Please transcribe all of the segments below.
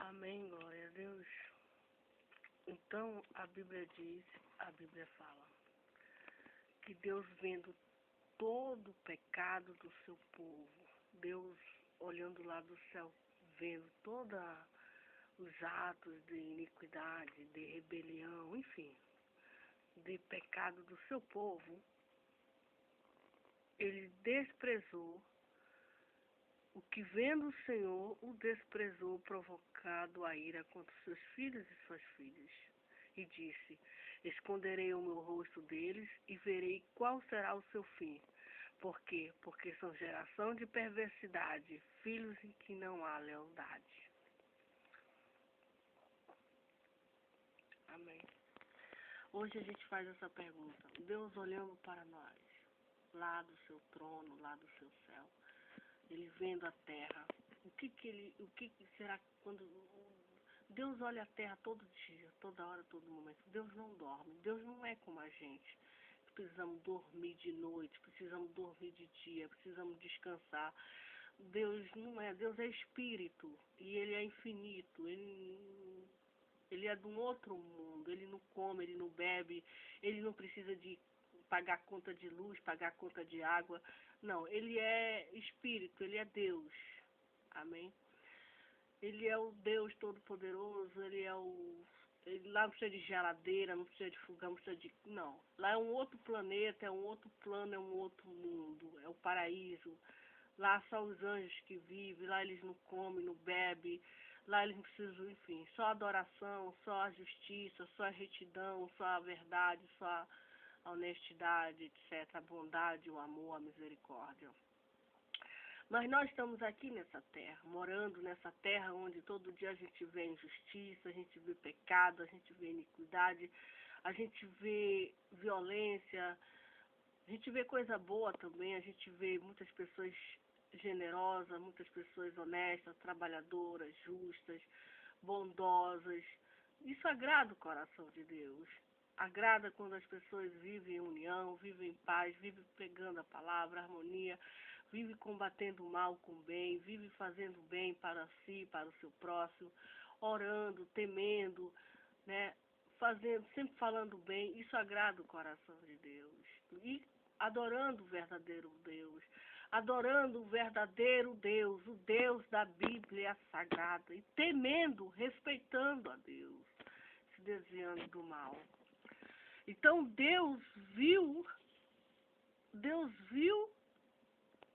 Amém, glória a Deus. Então, a Bíblia diz, a Bíblia fala, que Deus vendo todo o pecado do seu povo, Deus olhando lá do céu, vendo todos os atos de iniquidade, de rebelião, enfim, de pecado do seu povo, ele desprezou o que vendo o Senhor o desprezou, provocado a ira contra seus filhos e suas filhas. E disse, esconderei o meu rosto deles e verei qual será o seu fim. Por quê? Porque são geração de perversidade, filhos em que não há lealdade. Amém. Hoje a gente faz essa pergunta. Deus olhando para nós, lá do seu trono, lá do seu céu, ele vendo a terra, o que será quando Deus olha a terra todo dia, toda hora, todo momento? Deus não dorme, Deus não é como a gente. Precisamos dormir de noite, precisamos dormir de dia, precisamos descansar. Deus não é, Deus é espírito e ele é infinito, ele é de um outro mundo, ele não come, ele não bebe, ele não precisa de pagar conta de luz, pagar conta de água. Não, ele é espírito, ele é Deus. Amém? Ele é o Deus Todo-Poderoso, lá não precisa de geladeira, não precisa de fogão, não precisa de... Não, lá é um outro planeta, é um outro plano, é um outro mundo, é o paraíso. Lá só os anjos que vivem, lá eles não comem, não bebem, lá eles não precisam, enfim, só a adoração, só a justiça, só a retidão, só a verdade, só a honestidade, etc., a bondade, o amor, a misericórdia. Mas nós estamos aqui nessa terra, morando nessa terra onde todo dia a gente vê injustiça, a gente vê pecado, a gente vê iniquidade, a gente vê violência, a gente vê coisa boa também, a gente vê muitas pessoas generosas, muitas pessoas honestas, trabalhadoras, justas, bondosas. Isso agrada o coração de Deus. Agrada quando as pessoas vivem em união, vivem em paz, vivem pregando a palavra, a harmonia, vivem combatendo o mal com o bem, vivem fazendo bem para si, para o seu próximo, orando, temendo, né? Fazendo, sempre falando bem. Isso agrada o coração de Deus. E adorando o verdadeiro Deus, adorando o verdadeiro Deus, o Deus da Bíblia Sagrada, e temendo, respeitando a Deus, se desviando do mal. Então Deus viu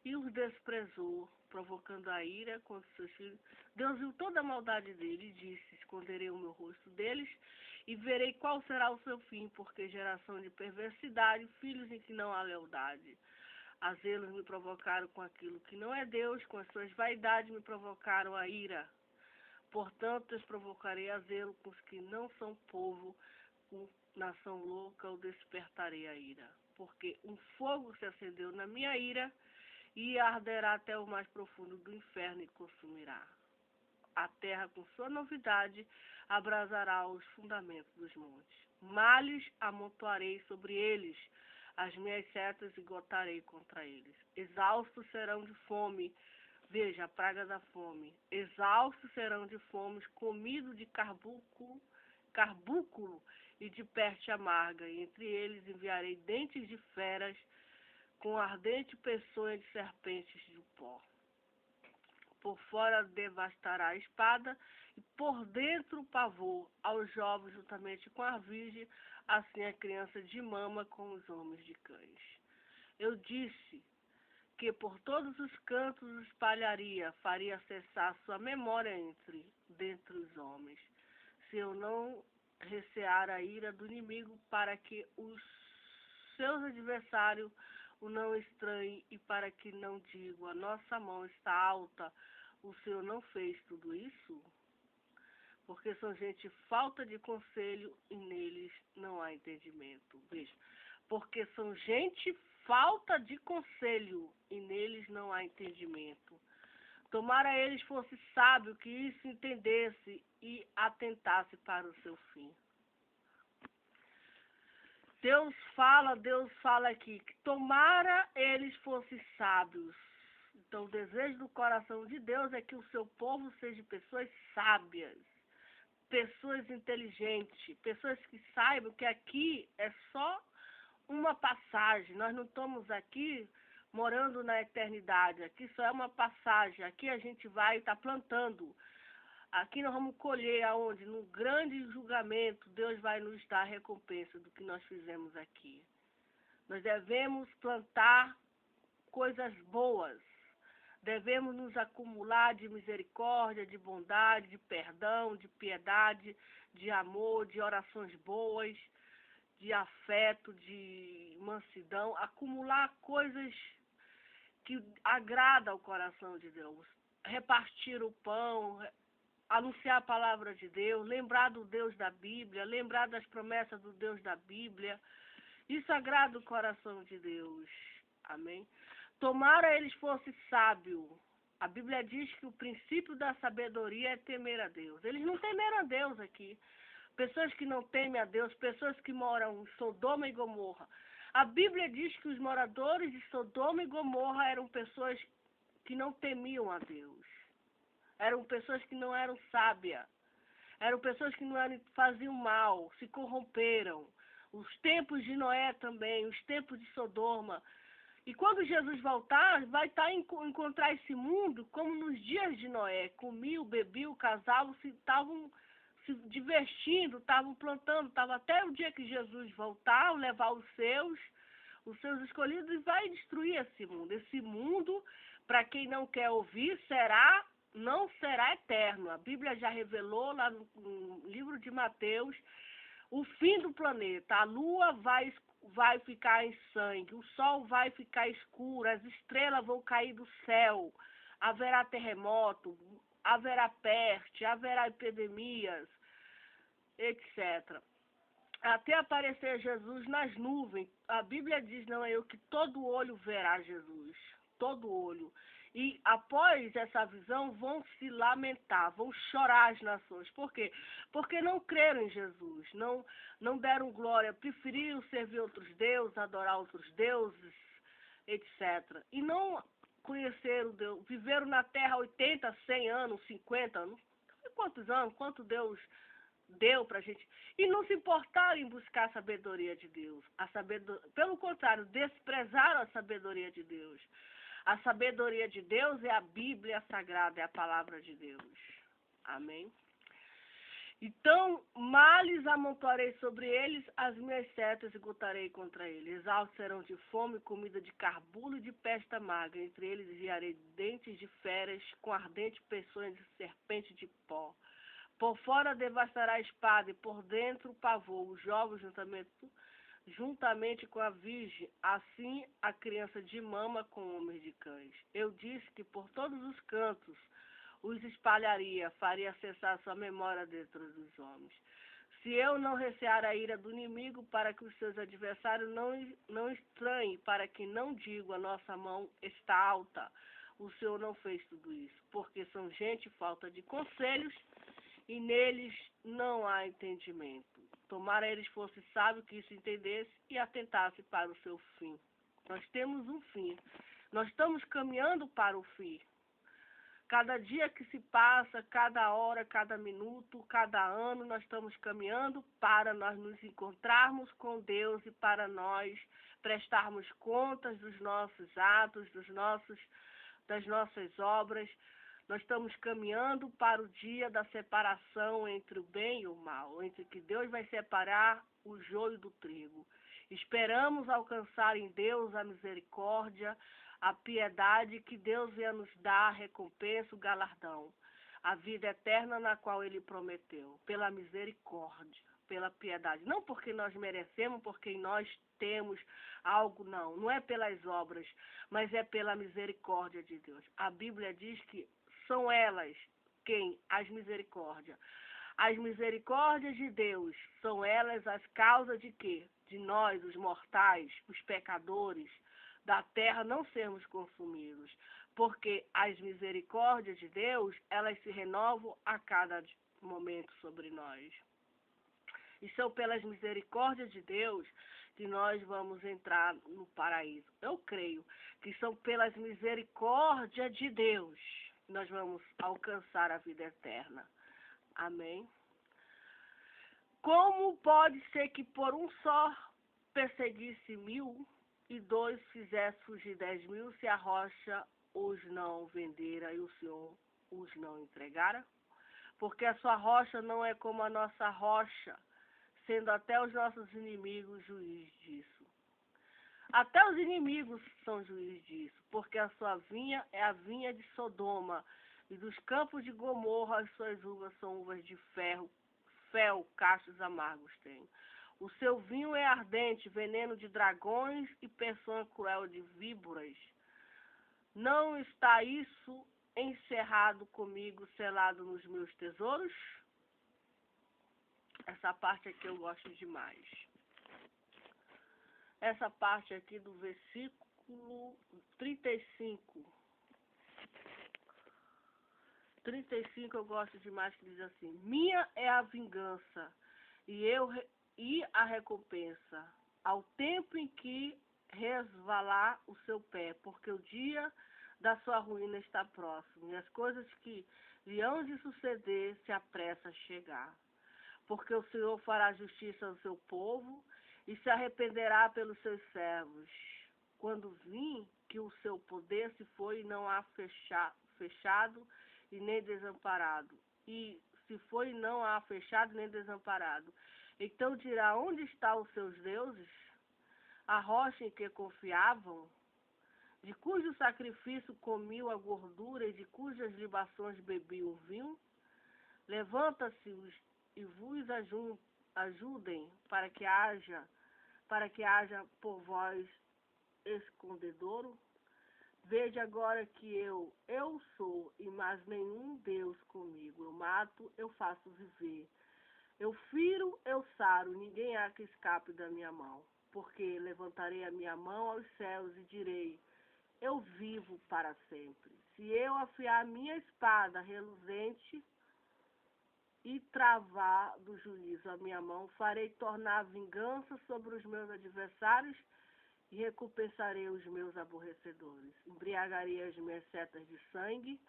e os desprezou, provocando a ira contra seus filhos. Deus viu toda a maldade dele e disse, esconderei o meu rosto deles e verei qual será o seu fim, porque geração de perversidade, filhos em que não há lealdade. A zelos me provocaram com aquilo que não é Deus, com as suas vaidades me provocaram a ira. Portanto, os provocarei a zelo com os que não são povo, com nação louca, eu despertarei a ira. Porque um fogo se acendeu na minha ira e arderá até o mais profundo do inferno e consumirá. A terra com sua novidade abrasará os fundamentos dos montes. Males amontoarei sobre eles, as minhas setas esgotarei contra eles. Exaustos serão de fome, veja a praga da fome. Exaustos serão de fome, comidos de carbúnculo e de peste amarga. E entre eles enviarei dentes de feras, com ardente peçonha de serpentes de pó. Por fora devastará a espada, e por dentro o pavor, aos jovens juntamente com a virgem, assim a criança de mama com os homens de cães. Eu disse que por todos os cantos os espalharia, faria cessar sua memória dentre os homens, se eu não recear a ira do inimigo, para que os seus adversários o não estranhe, e para que não digo, a nossa mão está alta, o Senhor não fez tudo isso? Porque são gente falta de conselho e neles não há entendimento. Veja, porque são gente falta de conselho e neles não há entendimento. Tomara eles fosse sábio, que isso entendesse e atentasse para o seu fim. Deus fala aqui, que tomara eles fossem sábios. Então, o desejo do coração de Deus é que o seu povo seja pessoas sábias, pessoas inteligentes, pessoas que saibam que aqui é só uma passagem. Nós não estamos aqui morando na eternidade. Aqui só é uma passagem. Aqui a gente vai estar plantando. Aqui nós vamos colher aonde? No grande julgamento, Deus vai nos dar a recompensa do que nós fizemos aqui. Nós devemos plantar coisas boas. Devemos nos acumular de misericórdia, de bondade, de perdão, de piedade, de amor, de orações boas, de afeto, de mansidão. Acumular coisas que agradam ao coração de Deus. Repartir o pão, anunciar a palavra de Deus, lembrar do Deus da Bíblia, lembrar das promessas do Deus da Bíblia. Isso agrada o coração de Deus. Amém? Tomara eles fossem sábios. A Bíblia diz que o princípio da sabedoria é temer a Deus. Eles não temeram a Deus aqui. Pessoas que não temem a Deus, pessoas que moram em Sodoma e Gomorra. A Bíblia diz que os moradores de Sodoma e Gomorra eram pessoas que não temiam a Deus. Eram pessoas que não eram sábias. Eram pessoas que não faziam mal, se corromperam. Os tempos de Noé também, os tempos de Sodoma. E quando Jesus voltar, vai encontrar esse mundo como nos dias de Noé. Comiam, bebiam, casavam, estavam se divertindo, estavam plantando, estavam até o dia que Jesus voltar, levar os seus escolhidos e vai destruir esse mundo. Esse mundo, para quem não quer ouvir, não será eterno. A Bíblia já revelou lá no livro de Mateus o fim do planeta. A lua vai ficar em sangue, o sol vai ficar escuro, as estrelas vão cair do céu, haverá terremoto, haverá peste, haverá epidemias, etc. Até aparecer Jesus nas nuvens. A Bíblia diz, não é eu, que todo olho verá Jesus. Todo olho. E após essa visão vão se lamentar, vão chorar as nações. Por quê? Porque não creram em Jesus, não deram glória, preferiram servir outros deuses, adorar outros deuses, etc. E não conheceram Deus, viveram na terra 80, 100 anos, 50 anos, quantos anos, quanto Deus deu pra gente, e não se importaram em buscar a sabedoria de Deus. Pelo contrário, desprezaram a sabedoria de Deus. A sabedoria de Deus é a Bíblia Sagrada, é a palavra de Deus. Amém? Então, males amontoarei sobre eles, as minhas setas esgotarei contra eles. Exaustos serão de fome, comida de carbulo e de peste magra. Entre eles enviarei dentes de feras, com ardente peçonha de serpente de pó. Por fora devastará a espada e por dentro o pavor, os jovens juntamente com a virgem, assim a criança de mama com homens de cães. Eu disse que por todos os cantos os espalharia, faria cessar sua memória dentro dos homens. Se eu não recear a ira do inimigo, para que os seus adversários não estranhem, para que não digam a nossa mão está alta, o Senhor não fez tudo isso, porque são gente falta de conselhos, e neles não há entendimento. Tomara eles fossem sábios, que isso entendesse e atentasse para o seu fim. Nós temos um fim. Nós estamos caminhando para o fim. Cada dia que se passa, cada hora, cada minuto, cada ano, nós estamos caminhando para nós nos encontrarmos com Deus e para nós prestarmos contas dos nossos atos, das nossas obras. Nós estamos caminhando para o dia da separação entre o bem e o mal, entre que Deus vai separar o joio do trigo. Esperamos alcançar em Deus a misericórdia, a piedade, que Deus venha nos dar a recompensa, o galardão, a vida eterna na qual Ele prometeu, pela misericórdia, pela piedade. Não porque nós merecemos, porque nós temos algo, não é pelas obras, mas é pela misericórdia de Deus. A Bíblia diz que são elas quem? As misericórdias. As misericórdias de Deus são elas as causas de quê? De nós, os mortais, os pecadores da terra, não sermos consumidos. Porque as misericórdias de Deus, elas se renovam a cada momento sobre nós. E são pelas misericórdias de Deus que nós vamos entrar no paraíso. Eu creio que são pelas misericórdias de Deus que nós vamos alcançar a vida eterna. Amém? Como pode ser que por um só perseguisse 1000 e 2 fizesse fugir 10.000 se a rocha os não vendera e o Senhor os não entregara? Porque a sua rocha não é como a nossa rocha, sendo até os nossos inimigos juiz disso. Até os inimigos são juiz disso, porque a sua vinha é a vinha de Sodoma, e dos campos de Gomorra as suas uvas são uvas de fel, cachos amargos tem. O seu vinho é ardente, veneno de dragões e peçonha cruel de víboras. Não está isso encerrado comigo, selado nos meus tesouros? Essa parte aqui eu gosto demais. Essa parte aqui do versículo 35. 35 eu gosto demais, que diz assim: minha é a vingança e a recompensa, ao tempo em que resvalar o seu pé, porque o dia da sua ruína está próximo, e as coisas que lhe hão de suceder se apressa a chegar. Porque o Senhor fará justiça ao seu povo e se arrependerá pelos seus servos. Quando vim que o seu poder se foi e não há fechado e nem desamparado. E se foi e não há fechado nem desamparado. Então dirá: onde estão os seus deuses? A rocha em que confiavam? De cujo sacrifício comiam a gordura e de cujas libações bebiam o vinho? Levanta-se e vos ajudem para que haja por vós escondedouro. Vede agora que eu sou, e mais nenhum Deus comigo. Eu mato, eu faço viver. Eu firo, eu saro, ninguém há que escape da minha mão. Porque levantarei a minha mão aos céus e direi: eu vivo para sempre. Se eu afiar a minha espada reluzente e travar do juízo a minha mão, farei tornar a vingança sobre os meus adversários e recompensarei os meus aborrecedores. Embriagarei as minhas setas de sangue,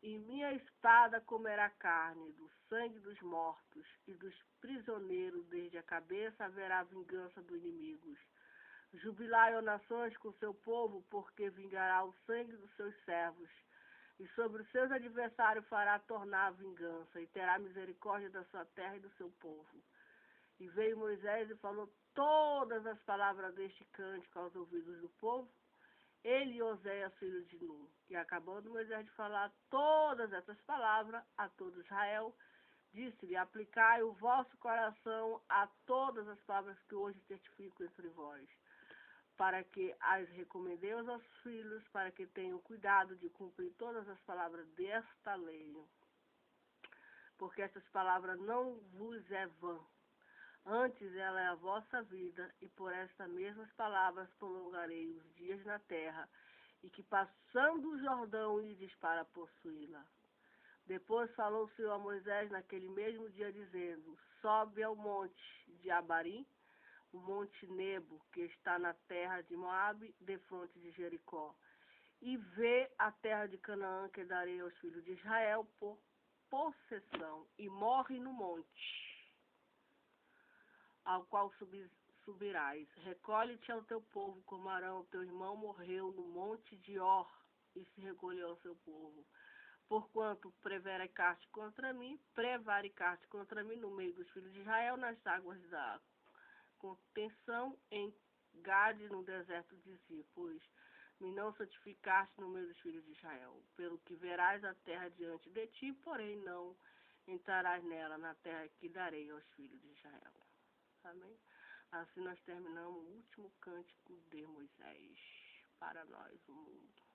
e minha espada comerá carne, do sangue dos mortos e dos prisioneiros, desde a cabeça haverá vingança dos inimigos. Jubilai, ó nações, com seu povo, porque vingará o sangue dos seus servos, e sobre os seus adversários fará tornar a vingança, e terá misericórdia da sua terra e do seu povo. E veio Moisés e falou todas as palavras deste cântico aos ouvidos do povo, ele e Oséias, filho de Nun. E acabando Moisés de falar todas essas palavras a todo Israel, disse-lhe: aplicai o vosso coração a todas as palavras que hoje testifico entre vós, para que as recomendei aos vossos filhos, para que tenham cuidado de cumprir todas as palavras desta lei. Porque estas palavras não vos é vã, antes ela é a vossa vida, e por estas mesmas palavras prolongarei os dias na terra, e que passando o Jordão ides para possuí-la. Depois falou o Senhor a Moisés naquele mesmo dia, dizendo: sobe ao monte de Abarim, o monte Nebo, que está na terra de Moabe, defronte de Jericó, e vê a terra de Canaã, que darei aos filhos de Israel por possessão, e morre no monte ao qual subirás. Recolhe-te ao teu povo, como Arão, teu irmão, morreu no monte de Or, e se recolheu ao seu povo. Porquanto prevaricaste contra mim no meio dos filhos de Israel, nas águas da contenção em Gade, no deserto de Zir, pois me não santificaste no meio dos filhos de Israel. Pelo que verás a terra diante de ti, porém não entrarás nela, na terra que darei aos filhos de Israel. Amém? Assim nós terminamos o último cântico de Moisés para nós, o mundo.